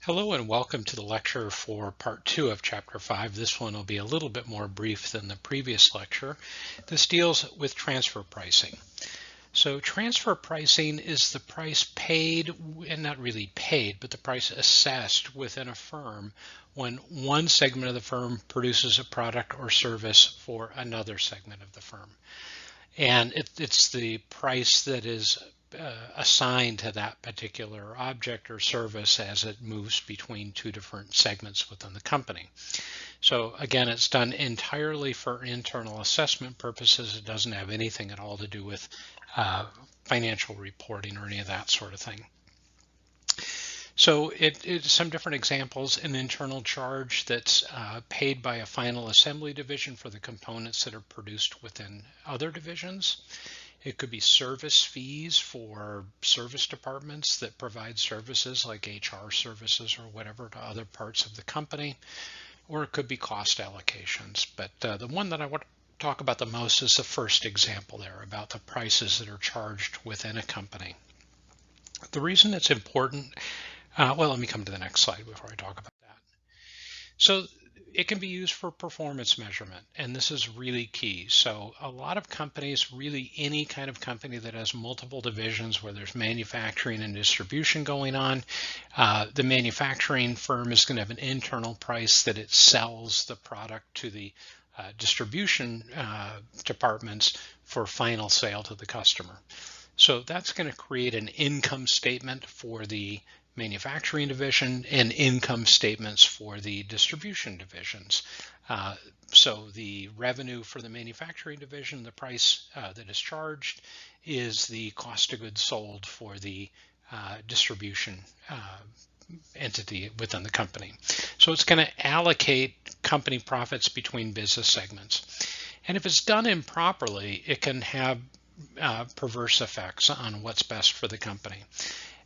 Hello and welcome to the lecture for part 2 of chapter 5. This one will be a little bit more brief than the previous lecture. This deals with transfer pricing. So transfer pricing is the price paid, and not really paid, but the price assessed within a firm when one segment of the firm produces a product or service for another segment of the firm. And it's the price that is assigned to that particular object or service as it moves between two different segments within the company. So again, it's done entirely for internal assessment purposes. It doesn't have anything at all to do with financial reporting or any of that sort of thing. So it's some different examples: an internal charge that's paid by a final assembly division for the components that are produced within other divisions. It could be service fees for service departments that provide services like HR services or whatever to other parts of the company, or it could be cost allocations. But the one that I want to talk about the most is the first example there, about the prices that are charged within a company. The reason it's important, well, let me come to the next slide before I talk about that. So it can be used for performance measurement, and this is really key. So a lot of companies, really any kind of company that has multiple divisions where there's manufacturing and distribution going on, the manufacturing firm is going to have an internal price that it sells the product to the distribution departments for final sale to the customer. So that's going to create an income statement for the manufacturing division and income statements for the distribution divisions. So the revenue for the manufacturing division, the price that is charged, is the cost of goods sold for the distribution entity within the company. So it's going to allocate company profits between business segments. And if it's done improperly, it can have perverse effects on what's best for the company.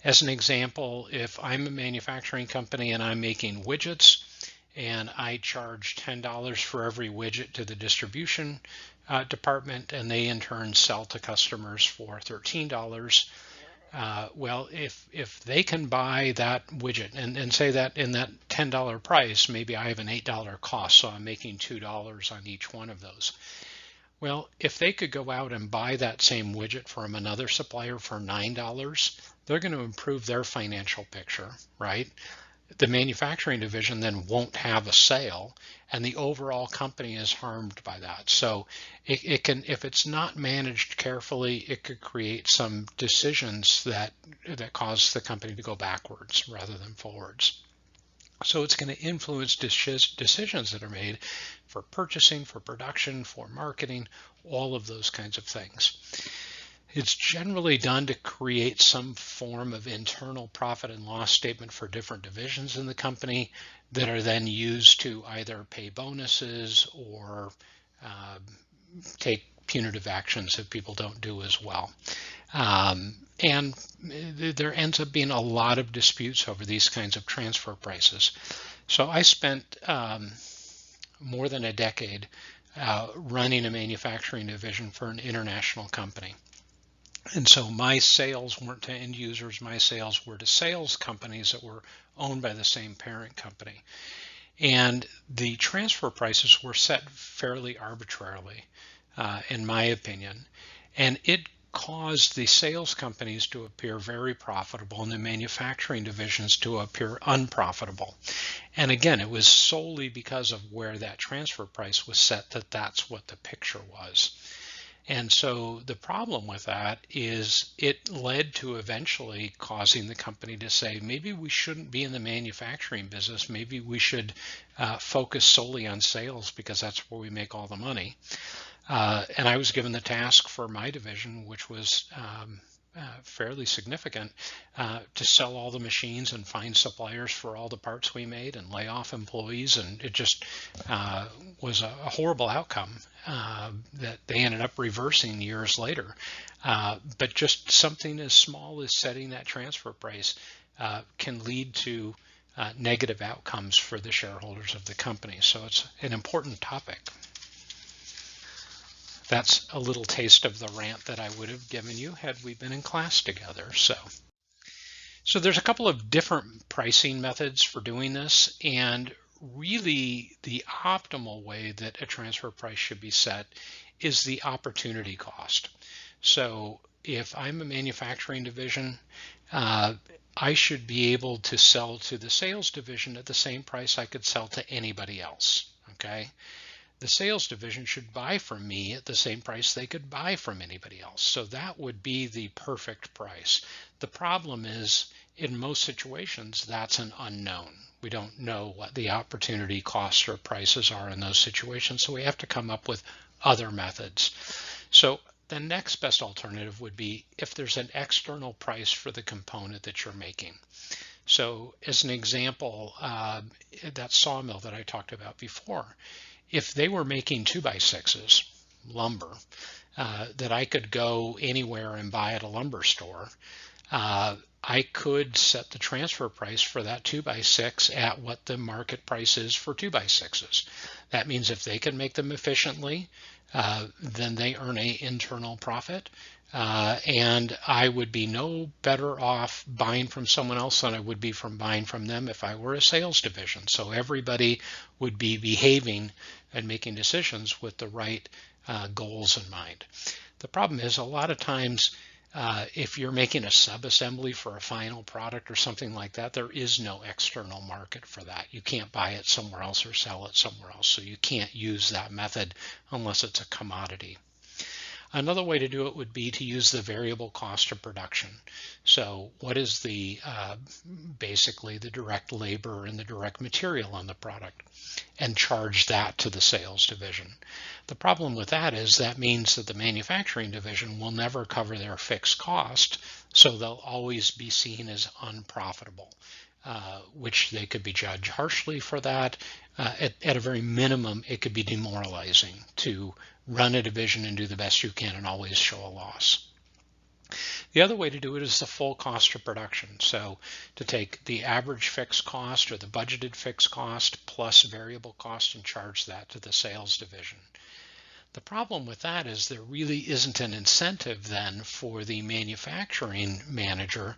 As an example, if I'm a manufacturing company and I'm making widgets and I charge $10 for every widget to the distribution department, and they in turn sell to customers for $13, well, if they can buy that widget and say that in that $10 price, maybe I have an $8 cost, so I'm making $2 on each one of those. Well, if they could go out and buy that same widget from another supplier for $9, they're going to improve their financial picture, right? The manufacturing division then won't have a sale, and the overall company is harmed by that. So it can, if it's not managed carefully, it could create some decisions that cause the company to go backwards rather than forwards. So it's going to influence decisions that are made for purchasing, for production, for marketing, all of those kinds of things. It's generally done to create some form of internal profit and loss statement for different divisions in the company that are then used to either pay bonuses or take punitive actions if people don't do as well. And there ends up being a lot of disputes over these kinds of transfer prices. So I spent more than a decade running a manufacturing division for an international company. And so my sales weren't to end users, my sales were to sales companies that were owned by the same parent company. And the transfer prices were set fairly arbitrarily, in my opinion. And it caused the sales companies to appear very profitable and the manufacturing divisions to appear unprofitable. And again, it was solely because of where that transfer price was set that that's what the picture was. And so the problem with that is it led to eventually causing the company to say, maybe we shouldn't be in the manufacturing business. Maybe we should focus solely on sales because that's where we make all the money. And I was given the task for my division, which was fairly significant, to sell all the machines and find suppliers for all the parts we made and lay off employees. And it just was a horrible outcome that they ended up reversing years later. But just something as small as setting that transfer price can lead to negative outcomes for the shareholders of the company. So it's an important topic. That's a little taste of the rant that I would have given you had we been in class together. So there's a couple of different pricing methods for doing this, and really the optimal way that a transfer price should be set is the opportunity cost. So if I'm a manufacturing division, I should be able to sell to the sales division at the same price I could sell to anybody else, okay? The sales division should buy from me at the same price they could buy from anybody else. So that would be the perfect price. The problem is, in most situations, that's an unknown. We don't know what the opportunity costs or prices are in those situations, so we have to come up with other methods. So the next best alternative would be if there's an external price for the component that you're making. So as an example, that sawmill that I talked about before, if they were making 2x6s lumber that I could go anywhere and buy at a lumber store, I could set the transfer price for that 2x6 at what the market price is for 2x6s. That means if they can make them efficiently, then they earn an internal profit. And I would be no better off buying from someone else than I would be from buying from them if I were a sales division. So everybody would be behaving and making decisions with the right goals in mind. The problem is, a lot of times, if you're making a sub-assembly for a final product or something like that, there is no external market for that. You can't buy it somewhere else or sell it somewhere else. So you can't use that method unless it's a commodity. Another way to do it would be to use the variable cost of production. So what is the basically the direct labor and the direct material on the product, and charge that to the sales division. The problem with that is that means that the manufacturing division will never cover their fixed cost, so they'll always be seen as unprofitable, which they could be judged harshly for that. At a very minimum, it could be demoralizing to run a division and do the best you can and always show a loss. The other way to do it is the full cost of production. So to take the average fixed cost or the budgeted fixed cost plus variable cost and charge that to the sales division. The problem with that is there really isn't an incentive then for the manufacturing manager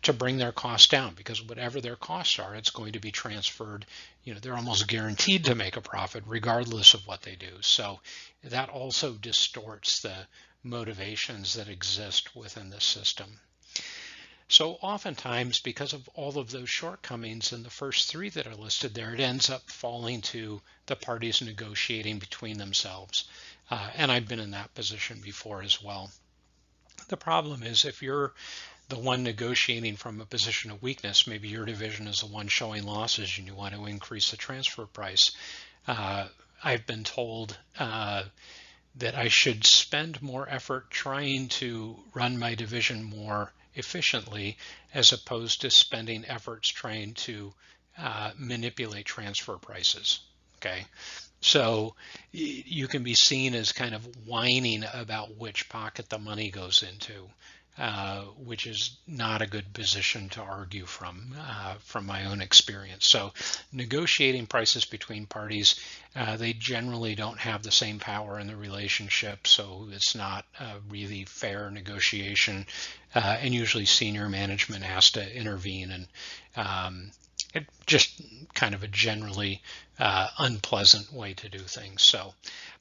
to bring their costs down, because whatever their costs are, it's going to be transferred. They're almost guaranteed to make a profit regardless of what they do. So that also distorts the motivations that exist within the system. So oftentimes, because of all of those shortcomings in the first three that are listed there, it ends up falling to the parties negotiating between themselves. And I've been in that position before as well. The problem is, if you're the one negotiating from a position of weakness, maybe your division is the one showing losses and you want to increase the transfer price. I've been told that I should spend more effort trying to run my division more efficiently, as opposed to spending efforts trying to manipulate transfer prices. Okay, so you can be seen as kind of whining about which pocket the money goes into, which is not a good position to argue from my own experience. So negotiating prices between parties, they generally don't have the same power in the relationship, so it's not a really fair negotiation, and usually senior management has to intervene, and it just kind of a generally unpleasant way to do things. So,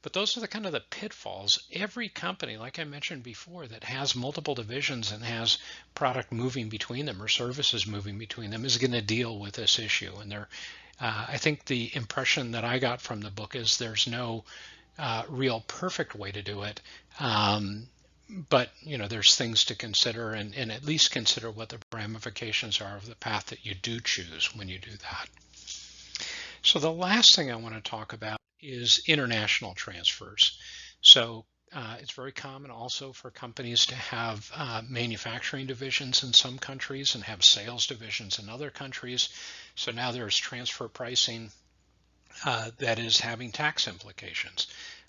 but those are the kind of the pitfalls. Every company, like I mentioned before, that has multiple divisions and has product moving between them or services moving between them is going to deal with this issue. And I think the impression that I got from the book is there's no real perfect way to do it. But there's things to consider, and at least consider what the ramifications are of the path that you do choose when you do that. So the last thing I want to talk about is international transfers. So it's very common also for companies to have manufacturing divisions in some countries and have sales divisions in other countries. So now there's transfer pricing that is having tax implications.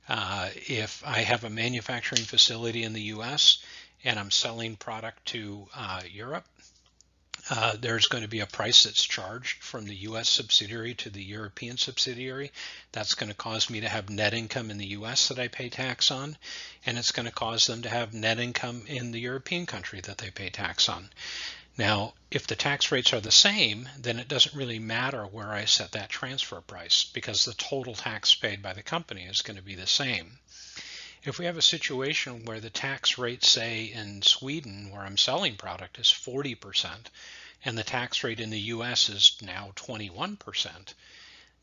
If I have a manufacturing facility in the US and I'm selling product to Europe, there's going to be a price that's charged from the US subsidiary to the European subsidiary. That's going to cause me to have net income in the US that I pay tax on, and it's going to cause them to have net income in the European country that they pay tax on. Now, if the tax rates are the same, then it doesn't really matter where I set that transfer price because the total tax paid by the company is going to be the same. If we have a situation where the tax rate, say in Sweden, where I'm selling product, is 40%, and the tax rate in the US is now 21%,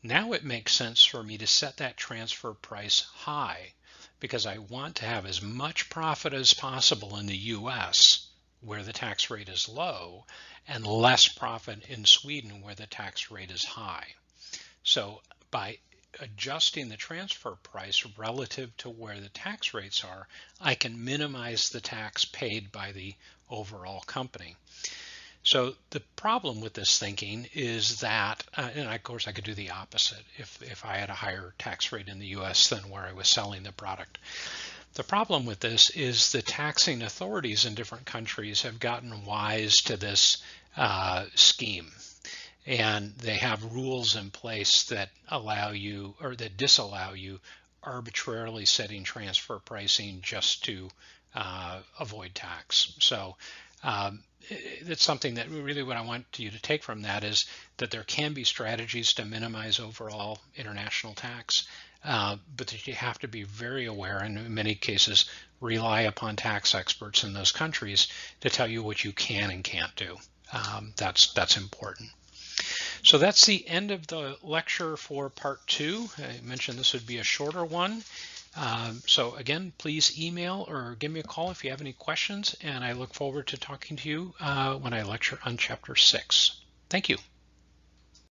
now it makes sense for me to set that transfer price high because I want to have as much profit as possible in the US where the tax rate is low and less profit in Sweden where the tax rate is high. So by adjusting the transfer price relative to where the tax rates are, I can minimize the tax paid by the overall company. So the problem with this thinking is that, and of course I could do the opposite if I had a higher tax rate in the US than where I was selling the product. The problem with this is the taxing authorities in different countries have gotten wise to this scheme. And they have rules in place that allow you or that disallow you arbitrarily setting transfer pricing just to avoid tax. So it's something that really what I want you to take from that is that there can be strategies to minimize overall international tax, but that you have to be very aware and in many cases rely upon tax experts in those countries to tell you what you can and can't do. That's important. So that's the end of the lecture for part 2. I mentioned this would be a shorter one. So again, please email or give me a call if you have any questions, and I look forward to talking to you when I lecture on chapter 6. Thank you.